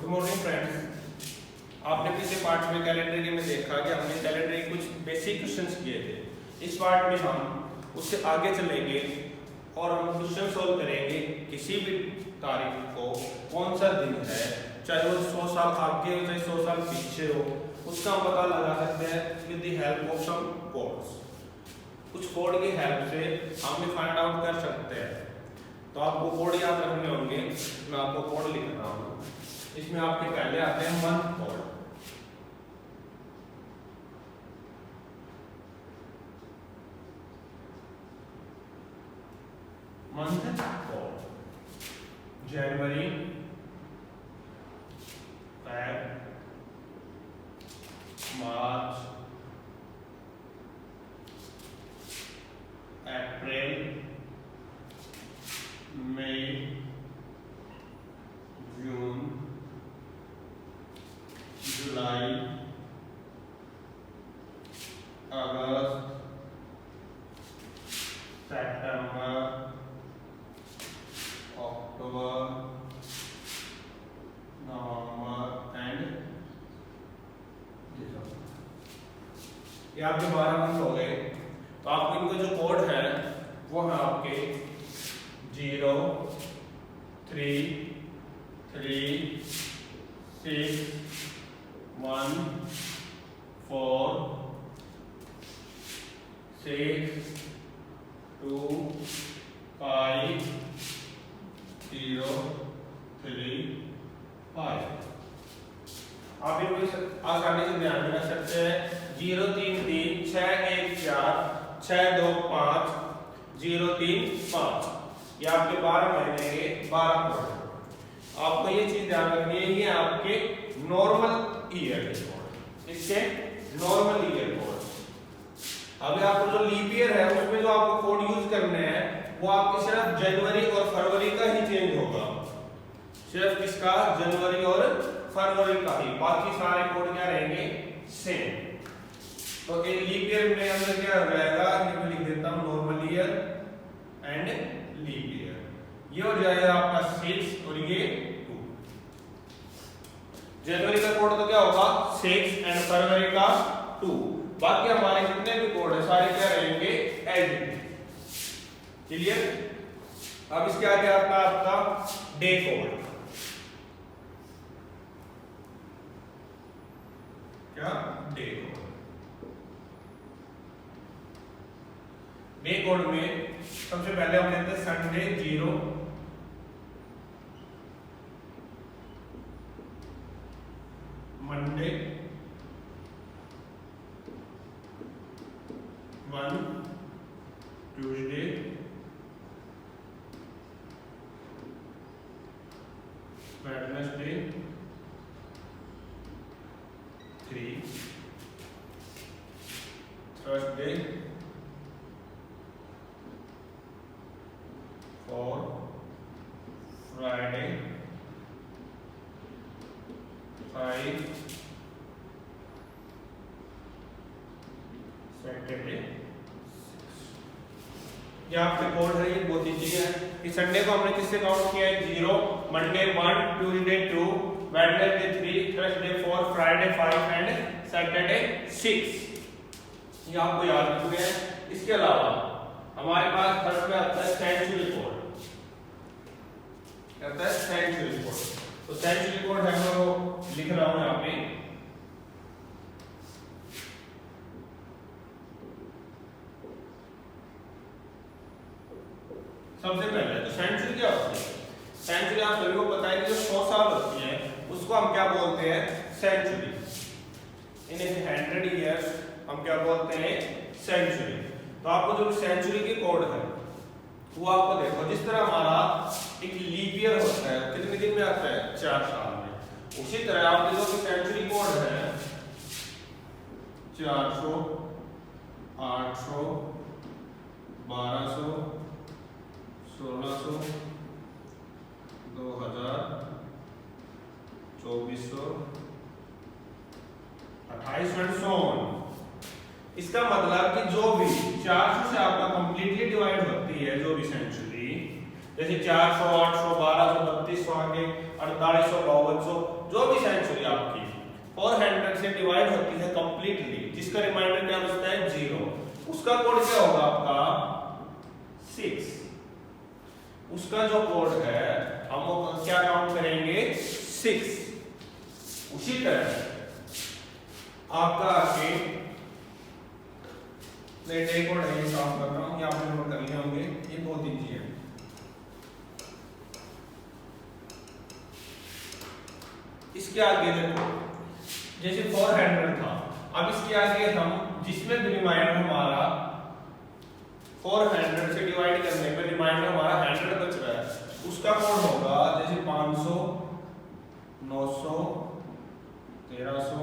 Good morning friends. आपने पिछले part में कैलेंडर में देखा कि हमने कैलेंडर के कुछ बेसिक क्वेश्चंस किए थे। इस पार्ट में हम उससे आगे चलेंगे और हम क्वेश्चन सॉल्व करेंगे। किसी भी तारीख को कौन सा दिन है, चाहे वो 100 साल आगे हो चाहे 100 साल पीछे हो, उसका हम पता लगा सकते हैं with the help of some codes. कुछ कोड की हेल्प से हम भी फाइंड आउट कर सकते हैं। तो आपको कोड याद रखने होंगे। मैं आपको कोड लिख रहा हूँ। इसमें आपके पहले आते हैं मंथ कोड। मंथ कोड जनवरी, फेब, मार्च, अप्रैल, मई, जून, जुलाई, अगस्त, सितंबर, अक्टूबर, नवंबर एंड दिसंबर। ये आपके 12 मंथ हो गए। तो आपको इनका जो कोड है वो है आपके 0, 3, 3, 6, 1, 4, 6, 2, 5, 0, 3, 5। आप इनको आसानी से ध्यान में रख सकते हैं। 0, 3, 3, 6, 1, 4, 6, 2, 5, 0, 3, 5। ये आपके 12 महीने के 12 कोड। आपको ये चीज ध्यान रखनी है, ये आपके नॉर्मल ईयर के कोड, इसके नॉर्मल ईयर कोड। अभी आपको जो लीप ईयर है उसमें जो आपको कोड यूज करने हैं वो आपके सिर्फ जनवरी और फरवरी का ही चेंज होगा। सिर्फ किसका? जनवरी और फरवरी का ही। बाकी सारे कोड क्या रहेंगे? सेम। तो एक लीप ईयर में अंदर क्या हो जाएगा, ये मैं लिख देता हूं normal year and leap year. ये हो जाएगा आपका 6 और ये 2। जनवरी का कोड तो क्या होगा? 6 एंड फरवरी का 2। बाकी हमारे जितने भी कोड है सारे क्या रहेंगे? As it is. क्लियर? अब इसके आगे आता है आपका डे कोड। क्या? Day code. डे कोड में सबसे पहले हम लेते हैं Sunday 0, Monday 1, Tuesday, Wednesday 3, Thursday 4, Friday 5, Saturday 6। ये आपके कोड है। ये बहुत ईजी है। इस संडे को हमने किससे काउंट किया है? 0, Monday 1, Tuesday 2, Wednesday 3, Thursday 4, Friday 5 and Saturday 6। ये आपको याद रखना है। इसके अलावा हमारे पास थर्ड पे आता है सेंचुरी कोड। कहता है सेंचुरी कोड। तो सेंचुरी कोड है मैं वो लिख रहा हूं यहां पे। सबसे पहले तो सेंचुरी क्या होती है? सेंचुरी आप सभी को पता है कि जो 100 साल होती है उसको हम क्या बोलते हैं? सेंचुरी। इन 100 इयर्स हम क्या बोलते हैं? सेंचुरी। तो आपको जो सेंचुरी की कोड है वो आपको देखो, जिस तरह हमारा एक लीप ईयर होता है कितने दिन में आता है? 4 साल में। उसी तरह आपके जो सेंचुरी कोड है 400, 800, 1200, 1600, 2000, 2400, 2800 एंड सो ऑन। इसका मतलब कि जो भी 400 से आपका कंप्लीटली डिवाइड होती है जो भी सेंचुरी, जैसे 400, 800, 1200, 3200 आगे 4800, 5200 जो भी सेंचुरी आपकी 400 से डिवाइड होती है कंप्लीटली, जिसका रिमाइंडर क्या बचता है 0, उसका कोड क्या होगा आपका 6। उसका जो कोड है हम क्या काउंट करेंगे 6। उसी तरह आपका आगे मैं एक और काम कर रहा हूं, ये आपने नोट कर लिए होंगे, ये बहुत इजी है। इसके आगे देखो जैसे 400 था, अब इसके आगे हम जिसमें भी रिमाइंडर हमारा 400 से डिवाइड करने पे रिमाइंडर हमारा 100 बच रहा है, उसका कोड होगा जैसे 500, 900, 1300,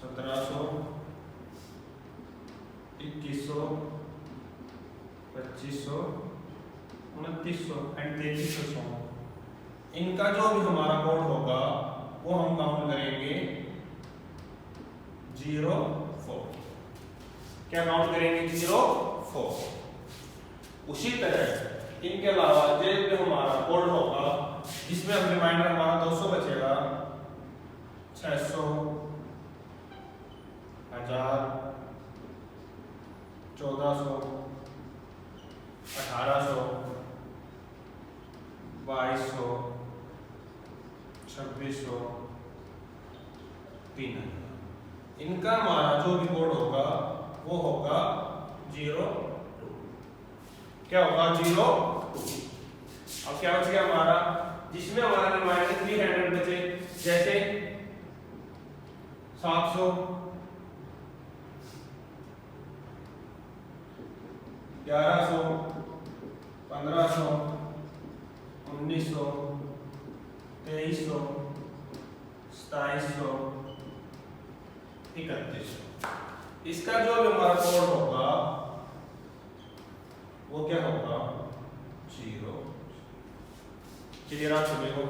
1700, 2100, 2500, 2900 एंड 3300। इनका जो भी हमारा कोड होगा वो हम काउंट करेंगे 04। क्या काउंट करेंगे 04। उसी तरह इनके अलावा जो हमारा कोड होगा जिसमें अब रिमाइंडर हमारा 200 बचेगा, 600, 1000, 1400, 1800, 2200, 2600, 3000। इनका हमारा जो भी कोड होगा वो होगा 02। क्या होगा 02। अब क्या बच गया हमारा, जिसमें हमारा रिमाइंडर 300 बचे, जैसे 700, 1100, 1500, 1900, 2300, 2700, 3100। इसका जो भी हमारा कोड होगा वो क्या होगा 0। क्लियर आप सभी को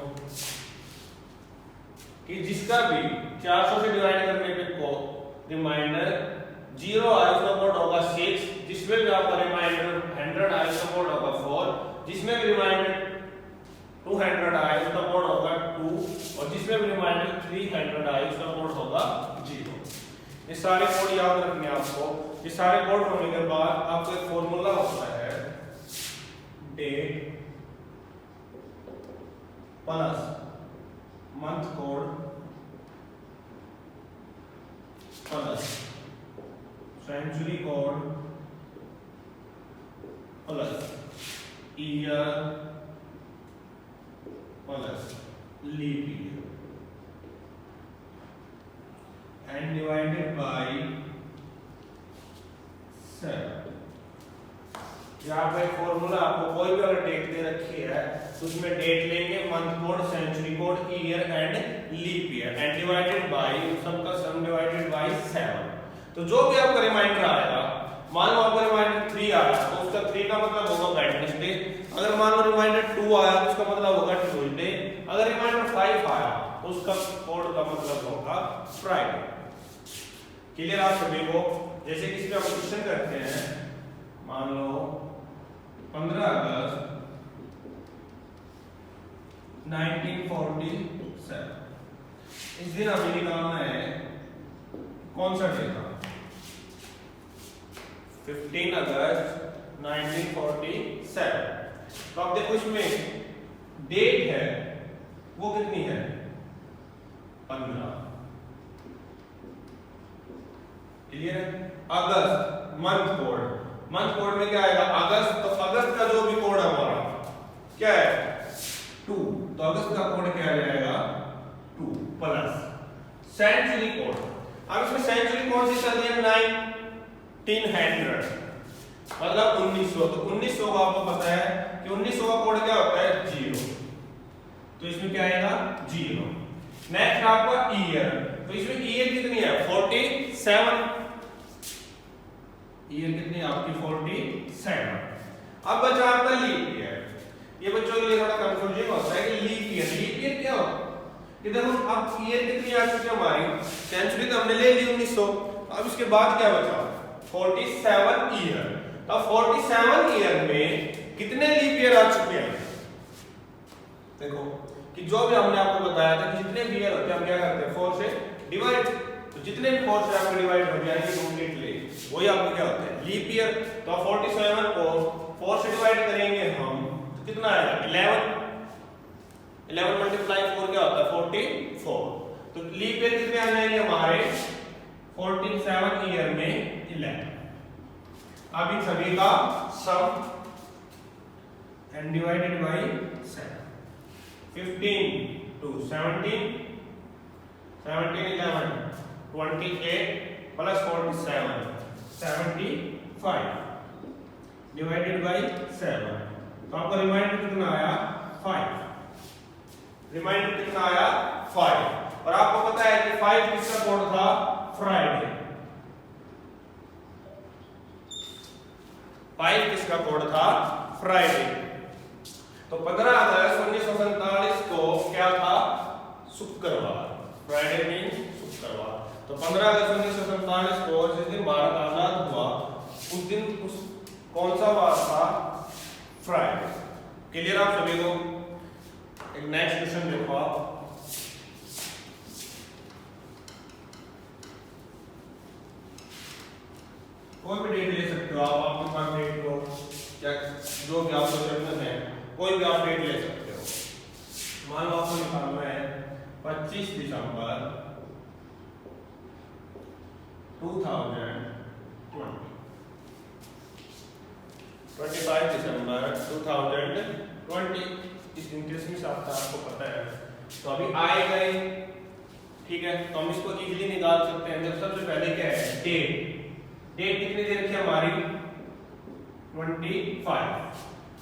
कि जिसका भी 400 से डिवाइड करने पे को रिमाइंडर 0 आए उसका कोड होगा 6, जिसमें भी आपका रिमाइंडर 100 आए उसका कोड होगा 4, जिसमें भी रिमाइंडर 200 आए उसका कोड होगा 2, और जिसमें भी रिमाइंडर 300 आए उसका कोड होगा 0। ये सारे कोड याद रखने आपको। ये सारे कोड होने के बाद आपको एक फॉर्मूला होता है date plus month code plus century code plus year plus leap year and divided by 7। यहाँ पे फॉर्मूला आपको कोई भी अगर डेट दे रखी है तो उसमें डेट लेंगे, month code, century code, year and leap year and divided by सबका सम डिवाइडेड बाय 7। तो जो भी आपका रिमाइंडर आएगा, मान लो आपका रिमाइंडर 3 आया तो उसका 3 का मतलब होगा वेडनेसडे। अगर मान लो रिमाइंडर 2 आया तो उसका मतलब होगा ट्यूसडे। अगर रिमाइंडर 5 आया तो उसका कोड का मतलब होगा फ्राइडे। क्लियर आप सभी को? जैसे कि इसमें हम क्वेश्चन करते हैं, मान लो 15 अगस्त 1947, इस दिन हमें निकालना है कौन सा डे था, 15 अगस्त 1947। तो आप देखो इसमें डेट है वो कितनी है 15। क्लियर है? अगस्त मंथ कोड में क्या आएगा अगस्त, तो अगस्त का जो भी कोड है हमारा क्या है 2, तो अगस्त का कोड क्या आ जाएगा 2 प्लस सेंचुरी कोड। अब इसमें सेंचुरी कौन सी चल रही है 1900 मतलब 1900। तो 1900 का आपको पता है कि 1900 का कोड क्या होता है 0, तो इसमें क्या आएगा 0। नेक्स्ट आपका ईयर, तो इसमें ईयर कितनी है 47, ईयर कितनी है आपकी 47। अब बचा आपका लीप ईयर। ये बच्चों के लिए थोड़ा कंफ्यूजिंग होता है कि लीप ईयर क्या होता है कि देखो अब ईयर कितनी आ चुकी है हमारी, सेंचुरी तो हमने ले ली 1900, अब इसके बाद क्या बचा 47 ईयर। तो 47 ईयर में कितने लीप ईयर आ चुके हैं। देखो कि जो भी हमने आपको बताया था कि जितने भी ईयर होते हैं हम क्या करते हैं 4 से डिवाइड, तो जितने भी 4 से आपको डिवाइड हो जाएंगे कंप्लीटली वही आपको क्या होता है लीप ईयर। तो 47 को 4 से डिवाइड करेंगे हम तो कितना आएगा 11 मल्टीप्लाई 4 क्या होता है 44। तो लीप ईयर कितने आ जाएंगे हमारे 47 ईयर में 11। अब इन सभी का सम and divided by 7, 15 to 17, 17 11 28 plus 47 75 divided by 7। तो आपका रिमाइंडर कितना आया 5। रिमाइंडर कितना आया 5। और आपको पता है कि 5 किसका कोड था फ्राइडे। 5 किसका कोड था फ्राइडे। तो 15 अगस्त 1947 को क्या था शुक्रवार। फ्राइडे मीन शुक्रवार। तो 15 अगस्त 1947 को जिस दिन भारत आजाद हुआ उस दिन उस कौन सा वार था फ्राइडे। क्लियर आप सभी को। एक नेक्स्ट क्वेश्चन देखो आप। कोई भी डेट ले सकते हो आप, आपके पास डेट को क्या जो भी आपको जरूरत है कोई भी आप डेट ले सकते हो। मान लो आपको निकालना है 25 दिसंबर 2020, 25 दिसंबर 2020 इस दिन क्रिसमस आता है आपको पता है। तो अभी आए गए ठीक है, तो हम इसको इजीली निकाल सकते हैं। जब सबसे पहले क्या है डेट। डेट कितनी दे रखी है हमारी 25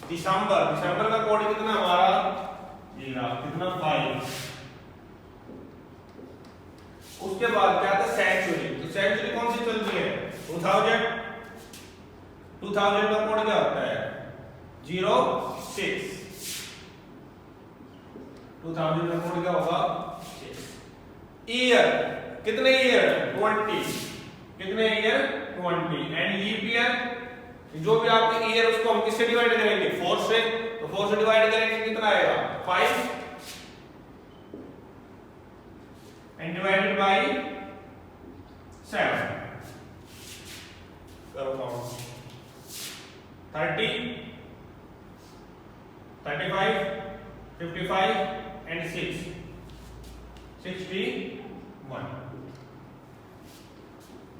दिसंबर। दिसंबर का कोड कितना हमारा ये रहा कितना 5। उसके बाद क्या था सेंचुरी। तो सेंचुरी कौन सी चल रही है 2000। 2000 का कोड क्या होता है 06। 2000 का कोड क्या होगा 6। ईयर कितने ईयर 20। कितने ईयर 20। एंड लीप ईयर जो भी आपके ईयर उसको हम किससे डिवाइड करेंगे 4 से। तो 4 से डिवाइड करेंगे कितना आएगा 5 एंड डिवाइडेड बाय 7। करो काउंट 30 35 55 एंड 6 61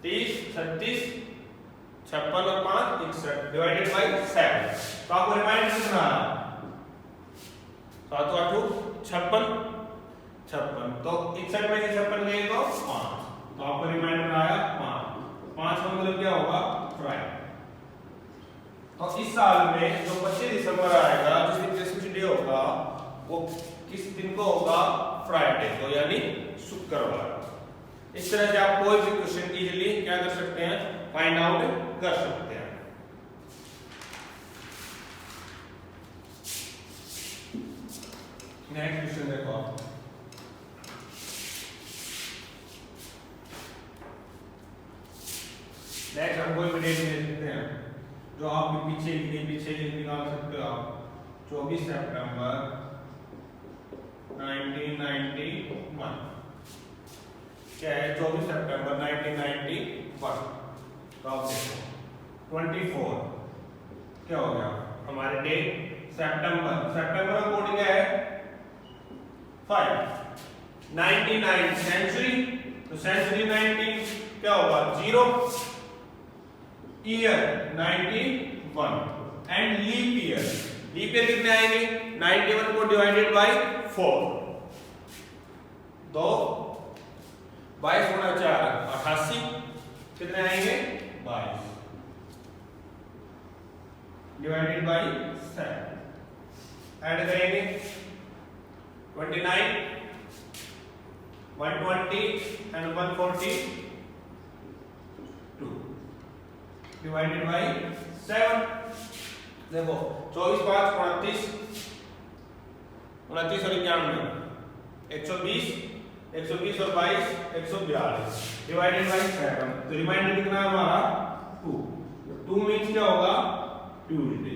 30 36 56 और 5 61 डिवाइडेड बाय 7। तो आपको रिमाइंडर कितना आया 7 8 56 56। तो 61 में से 56 गए तो 5। तो आपको रिमाइंडर आया 5 का मतलब क्या होगा फ्राइडे। तो इस साल में जो 25 दिसंबर आएगा जिस दिन क्रिसमस डे होगा वो किस दिन को होगा फ्राइडे को यानी शुक्रवार। इस तरह से आप कोई भी क्वेश्चन इजीली क्या कर सकते हैं फाइंड आउट कर सकते हैं। नेक्स्ट क्वेश्चन देखो आप। नेक्स्ट हम कोई भी डेट ले सकते हैं जो आप पीछे निकाल सकते हो आप। 24 सितंबर 1991 क्या है 24 सितंबर 1991। तो आप देखो 24 क्या हो गया हमारे डेट सितंबर। सितंबर का कोड क्या है 5। 99 सेंचुरी। तो सेंचुरी 19 क्या होगा 0। Year 91 and leap year. Leap year कितने आएंगे 91 को डिवाइडेड बाय 4। तो 22 गुणा 4 88 कितने आएंगे 22 डिवाइडेड बाय 7। ऐड करेंगे 29 120 एंड 142 डिवाइडेड बाय 7। देखो 24 5 29 29 और 91 120 120 और 22 142 डिवाइडेड बाय 7। तो रिमाइंडर कितना है हमारा 2। 2 मींस क्या होगा ट्यूसडे।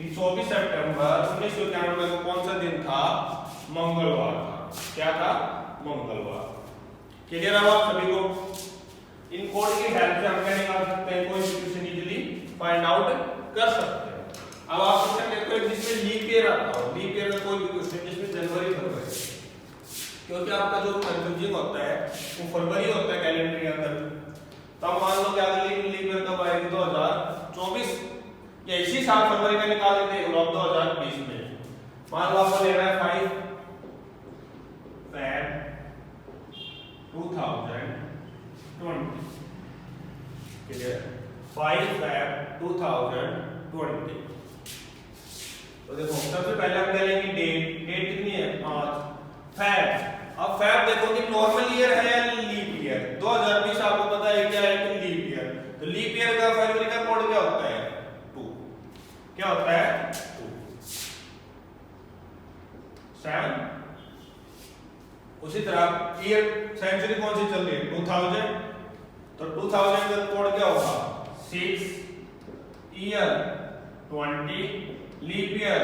24 सितंबर 1991 को कौन सा दिन था? मंगलवार था। क्या था? मंगलवार। क्लियर है आप सभी को? इन कोड की हेल्प से हम क्या निकाल सकते हैं? कोई भी क्वेश्चन इजीली फाइंड आउट कर सकते हैं। अब आप क्वेश्चन देखो जिसमें लीप ईयर आता हो, लीप ईयर का कोई भी क्वेश्चन जिसमें जनवरी फरवरी, क्योंकि आपका जो कंफ्यूजिंग होता है वो फरवरी होता है कैलेंडर के अंदर। तो हम मान लो कि अगली लीप ईयर कब आएगी? 2024 या इसी साल फरवरी में निकाल देते हैं 2020 में। मान लो आपको लेना है 5 Feb 2020। क्लियर? 5 Feb 2020। तो देखो सबसे पहले हम क्या लेंगे? डेट। डेट कितनी है? 5 Feb। अब Feb देखो कि नॉर्मल ईयर है या लीप ईयर? 2020 आपको पता है क्या है? कि लीप ईयर। तो लीप ईयर का फरवरी का कोड क्या होता है? 2। क्या होता है? 2 7। उसी तरह ईयर सेंचुरी कौन सी चल रही है? 2000। तो 2000 का कोड क्या होगा? 6 ईयर 20 लीप ईयर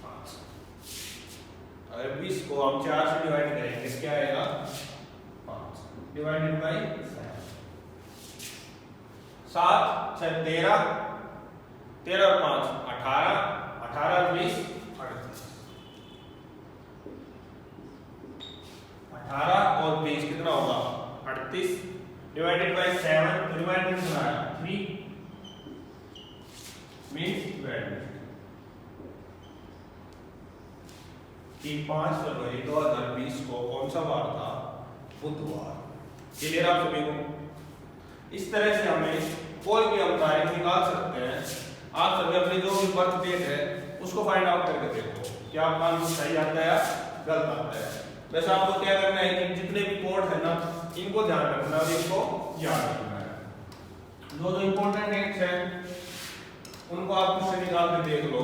5। अगर 20 को हम 4 से डिवाइड करेंगे क्या आएगा? 5 डिवाइडेड बाय 7 7 13 13 और 5 18 18 20 38 18 और 20 कितना होगा? 38 डिवाइडेड बाय 7 रिमाइंडर कितना आया? 3 मींस कि 5 फरवरी 2020 को कौन सा वार था? बुधवार। क्लियर आप सभी को? इस तरह से हमें कोई भी हम तारीख निकाल सकते हैं। आप सभी अपनी जो भी बर्थ डेट है उसको फाइंड आउट करके देखो क्या आपका आंसर सही आता है या गलत आता है। वैसे आपको क्या करना है कि जितने भी कोड है ना इनको ध्यान रखना और इनको याद रखना है। जो इंपॉर्टेंट डेट्स हैं उनको आप क्वेश्चन निकाल के देख लो।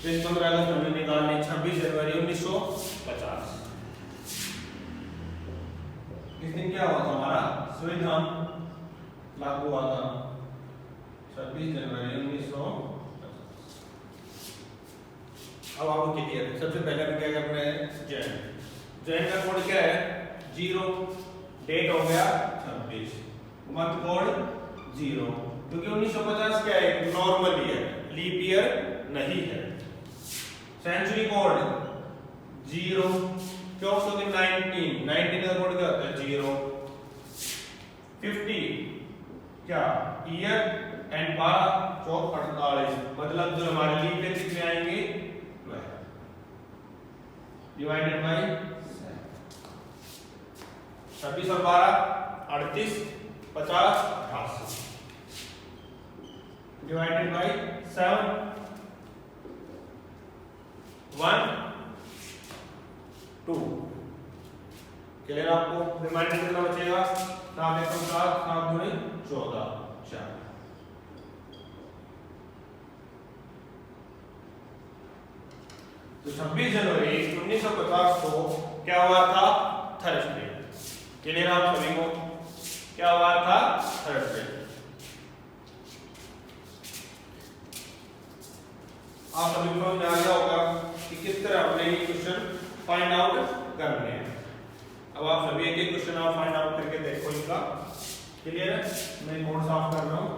15 अगस्त हमने निकालनी, 26 जनवरी 1950 इस दिन क्या हुआ था? हमारा संविधान लागू हुआ था 26 जनवरी 1950। अब आपको क्लियर है। सबसे पहले हमें क्या करना है? जैन। जैन का कोड क्या है? 0। डेट हो गया 26, मंथ कोड 0, क्योंकि 1950 क्या है? नॉर्मल ईयर, लीप ईयर नहीं है। सेंचुरी कोड 0, क्यों? क्योंकि 19 का कोड क्या होता है? 0। 50 क्या? ईयर एंड 12 चौक 48, मतलब जो हमारे लीप ईयर कितने आएंगे? 12 डिवाइडेड बाय 26 और 12 38 50 88 डिवाइडेड बाय 7 1 2। क्लियर आपको? रिमाइंडर कितना बचेगा? 7 एकम 7 7 दूनी 14 4। तो 26 जनवरी 1950 को क्या हुआ था? थर्सडे। क्लियर आप सभी को? क्या हुआ था? थर्सडे। आप सभी को समझ आ गया होगा कि किस तरह अपने ये क्वेश्चन फाइंड आउट करने हैं। अब आप सभी एक एक क्वेश्चन आप फाइंड आउट करके देखो इनका। क्लियर है? मैं बोर्ड साफ कर रहा हूं।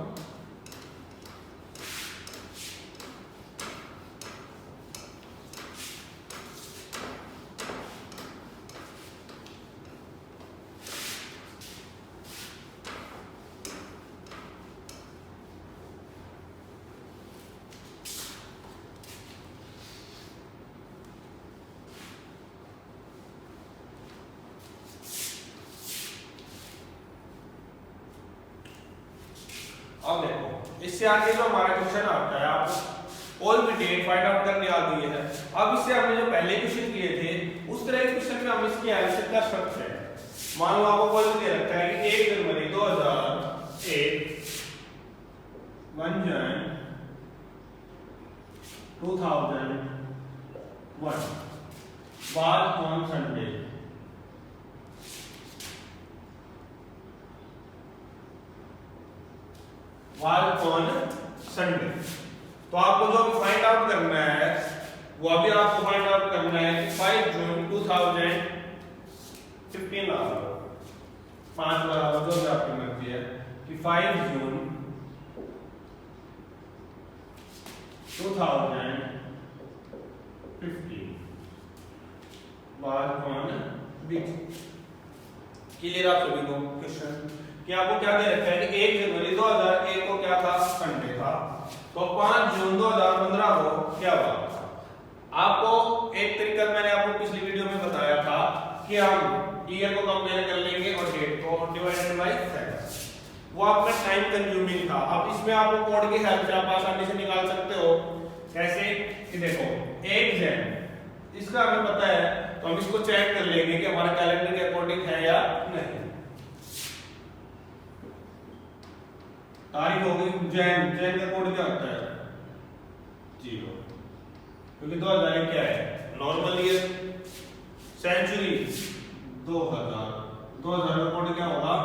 अब देखो इससे आगे जो हमारा क्वेश्चन आता है, आप कोई भी डेट फाइंड आउट करने आ गई है। अब इससे हमने जो पहले क्वेश्चन किए थे उस तरह के क्वेश्चन में हम इसकी आंसर कर सकते हैं। मान लो आपको कोई दे रखा है कि 1 जनवरी 2001 1 जन 2001 was on Sunday। was on Sunday। तो आपको जो फाइंड आउट करना है वो अभी आपको फाइंड आउट करना है कि 5 जून 2015 आ रहा 5 बराबर जो भी आपकी मर्जी है कि 5 जून 2015 बार ऑन बीच। क्लियर आप सभी को क्वेश्चन कि आपको क्या दे रखा है कि 1 जनवरी 2001 को क्या था, संडे था, तो 5 जून 2015 को क्या हुआ। आपको एक तरीका मैंने आपको पिछली वीडियो में बताया था कि हम ईयर को कंपेयर कर लेंगे और डेट को डिवाइडेड बाय 7, वो आपका टाइम कंज्यूमिंग था। अब इसमें आपको कोड की हेल्प से आप आसानी से निकाल सकते हो। कैसे कि देखो 1 जन इसका हमें पता है तो हम इसको चेक कर लेंगे कि हमारा कैलेंडर के अकॉर्डिंग है या नहीं। तारीख हो गई जैन, जैन का कोड क्या होता है 0, क्योंकि 2001 क्या है नॉर्मल ईयर। सेंचुरी 2000 का कोड क्या होगा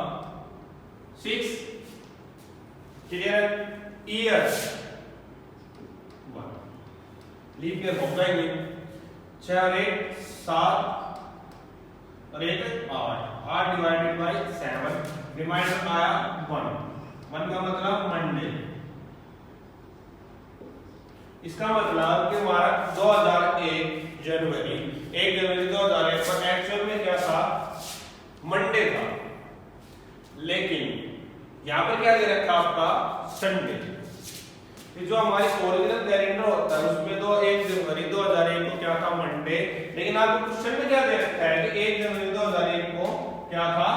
6। क्लियर। ईयर 1, लीप ईयर होगा ही नहीं। 6 और 1 7 और 1 8, 8 डिवाइडेड बाय 7, रिमाइंडर आया 1 का मतलब मंडे। इसका मतलब कि हमारा 2001 जनवरी 2001 पर एक्चुअल में क्या था, मंडे था, लेकिन यहां पर क्या दे रखा आपका संडे। जो हमारी ओरिजिनल कैलेंडर होता है उसमें तो 1 जनवरी 2001 को क्या था मंडे, लेकिन आपको क्वेश्चन में क्या दे रखा है कि 1 जनवरी 2001 को क्या था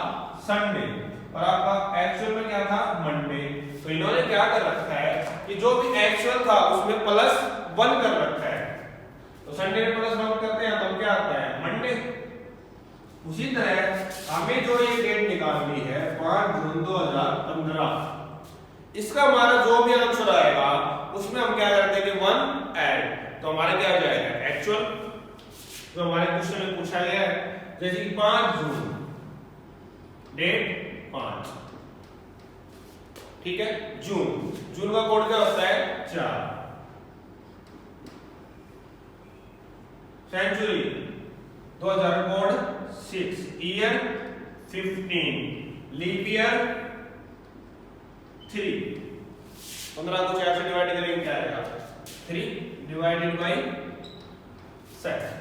संडे और आपका एक्चुअल में क्या था मंडे। तो इन्होंने क्या कर रखा है कि जो भी एक्चुअल था उसमें +1 कर रखा है, तो संडे में +1 करते हैं तो क्या आता है मंडे। उसी तरह हमें जो ये डेट निकालनी है 5 जून 2015, इसका हमारा जो भी आंसर आएगा उसमें हम क्या करते हैं कि 1 ऐड, तो हमारा क्या हो जाएगा एक्चुअल जो हमारे क्वेश्चन में पूछा गया है। जैसे कि 5 जून डेट 5, ठीक है। जून का कोड क्या होता है 4। Century 2000 code 6, year 15, leap year 3। 15 को 4 से डिवाइड करेंगे क्या आएगा 3 डिवाइडेड बाय 7।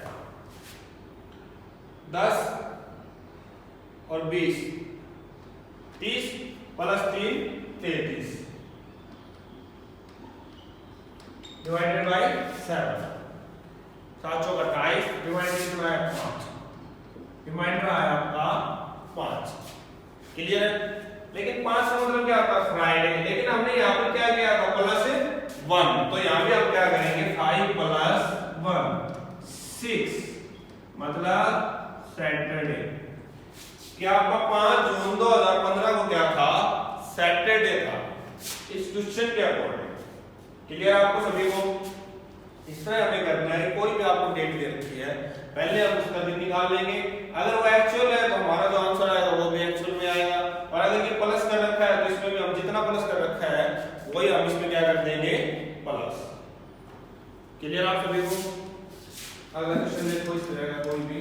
10 और 20 30 + 3 33 डिवाइडेड बाय 7। 7 चौक 28 डिवाइडेड बाय 5, रिमाइंडर आया आपका 5। क्लियर है। लेकिन 5 का मतलब क्या आता है फ्राइडे, लेकिन हमने यहाँ पर क्या किया था +1, तो यहाँ भी हम क्या करेंगे 5 + 1 6 मतलब सैटरडे। क्या आपका 5 जून 2015 को क्या था सैटरडे था इस क्वेश्चन के अकॉर्डिंग। क्लियर आपको सभी को। इस तरह हमें करना है कोई भी आपको डेट दे रखी है पहले हम उसका दिन निकाल लेंगे, अगर वो एक्चुअल है तो हमारा जो आंसर आएगा वो भी एक्चुअल में आएगा, और अगर ये प्लस कर रखा है तो इसमें भी हम जितना प्लस कर रखा है वही हम इसमें क्या कर देंगे प्लस। क्लियर आप सभी को। अगला क्वेश्चन देखो इस तरह का कोई भी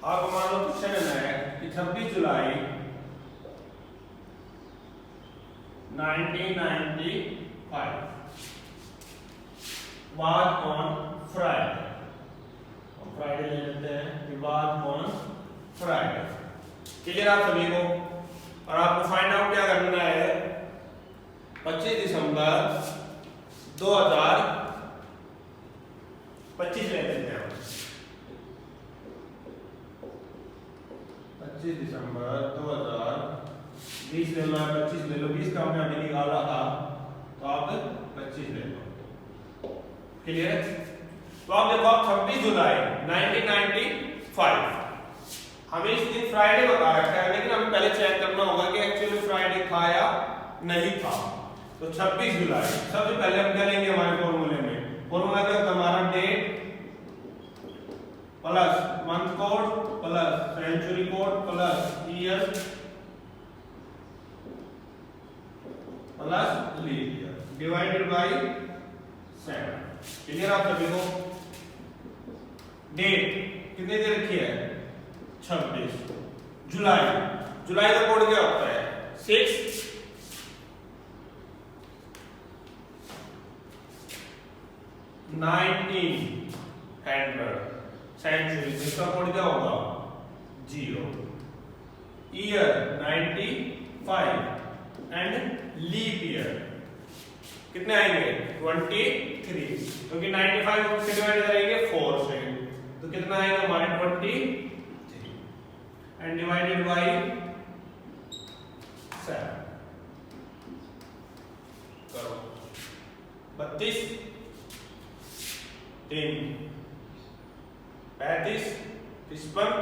आप मान लो क्वेश्चन है कि 26 जुलाई 1995 वाज ऑन फ्राइडे। फ्राइडे ले लेते हैं कि वाज ऑन फ्राइडे। क्लियर आप सभी को। और आपको फाइंड आउट क्या करना है 25 दिसंबर 2025 ले लेते हैं। 25 दिसंबर 2020 ले लो, 25 ले लो, 20 का हमने अभी निकाला था तो आप 25 ले लो। क्लियर। तो आप देखो 26 जुलाई 1995 हमें इस दिन फ्राइडे बता रखा है, लेकिन हमें पहले चेक करना होगा कि एक्चुअली फ्राइडे था या नहीं था। तो 26 जुलाई सबसे पहले हम क्या लेंगे हमारे फॉर्मूले में फॉर्मूला क्या होता है हमारा, date plus month code plus century code plus year plus leap year divided by 7। Clear आप सभी को। डेट कितनी दे रखी है, 26। जुलाई, जुलाई का कोड क्या होता है, 6 1900। सेंचुरी, इसका कोड क्या होगा, 0। ईयर 95 एंड लीप ईयर कितने आएंगे, 23, क्योंकि 95 से डिवाइड करेंगे 4 से, तो कितना आएगा हमारे 23 एंड डिवाइडेड बाय 7 करो। 32 3 35 55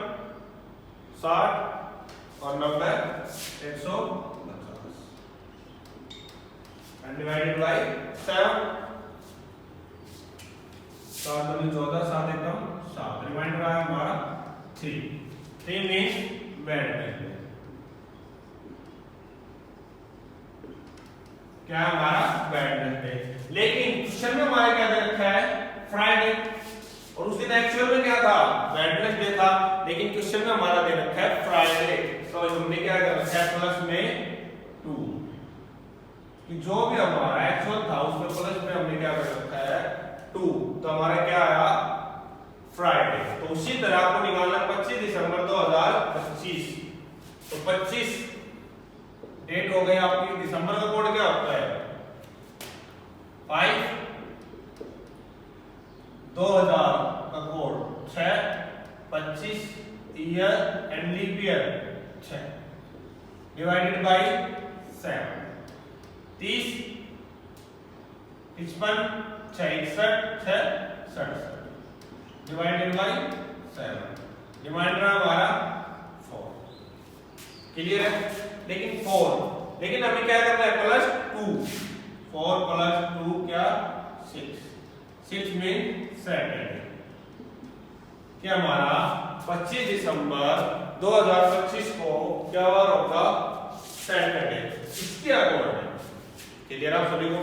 60 और 90 150 एंड डिवाइडेड बाय 7। 7 दूनी 14, 7 एकम 7, रिमाइंडर आया हमारा 3 मीन्स वेडनेसडे। क्या है हमारा, वेडनेसडे। लेकिन क्वेश्चन में हमारे क्या दे रखा है, फ्राइडे, और उस दिन एक्चुअल में क्या था, वेडनेसडे था, लेकिन क्वेश्चन में हमारा दे रखा है फ्राइडे, तो हमने क्या कर रखा है प्लस में 2, कि जो भी हमारा एक्चुअल था उसमें प्लस में हमने क्या कर रखा है 2, तो हमारा क्या आया फ्राइडे। तो उसी तरह आपको निकालना 25 दिसंबर 2025, तो 25 डेट हो गई आपकी। दिसंबर का कोड क्या होता है, 5, 2000 का code 6, 25 year and leap year 6 divided by 7। 30 55 61 67 divided by 7, reminder हमारा 4। क्लियर है। लेकिन 4, लेकिन हमें क्या करना है, प्लस 2, 4 प्लस 2 क्या 6 मीन सैटरडे। क्या हमारा 25 दिसंबर 2025 को क्या वार होगा, सैटरडे, इसके अकॉर्डिंग। क्लियर आप सभी को।